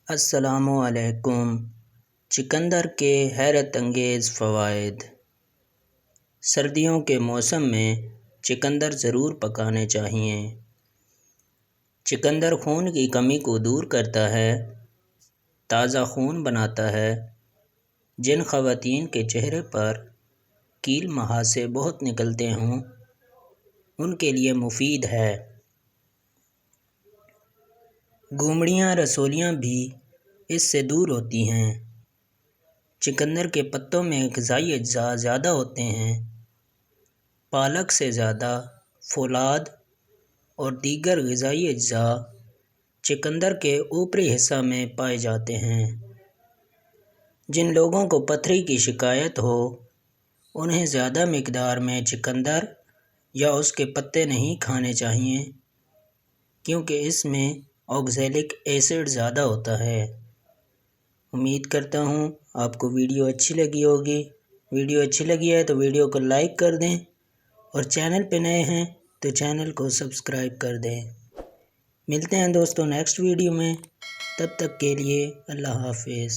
السلام علیکم۔ چقندر کے حیرت انگیز فوائد۔ سردیوں کے موسم میں چقندر ضرور پکانے چاہئیں۔ چقندر خون کی کمی کو دور کرتا ہے، تازہ خون بناتا ہے۔ جن خواتین کے چہرے پر کیل مہاسے بہت نکلتے ہوں، ان کے لیے مفید ہے۔ گومڑیاں رسولیاں بھی اس سے دور ہوتی ہیں۔ چقندر کے پتوں میں غذائی اجزاء زیادہ ہوتے ہیں۔ پالک سے زیادہ فولاد اور دیگر غذائی اجزاء چقندر کے اوپری حصہ میں پائے جاتے ہیں۔ جن لوگوں کو پتھری کی شکایت ہو، انہیں زیادہ مقدار میں چقندر یا اس کے پتے نہیں کھانے چاہئیں، کیونکہ اس میں آکزیلک ایسڈ زیادہ ہوتا ہے۔ امید کرتا ہوں آپ کو ویڈیو اچھی لگی ہوگی۔ ویڈیو اچھی لگی ہے تو ویڈیو کو لائک کر دیں، اور چینل پہ نئے ہیں تو چینل کو سبسکرائب کر دیں۔ ملتے ہیں دوستوں نیکسٹ ویڈیو میں، تب تک کے لیے اللہ حافظ۔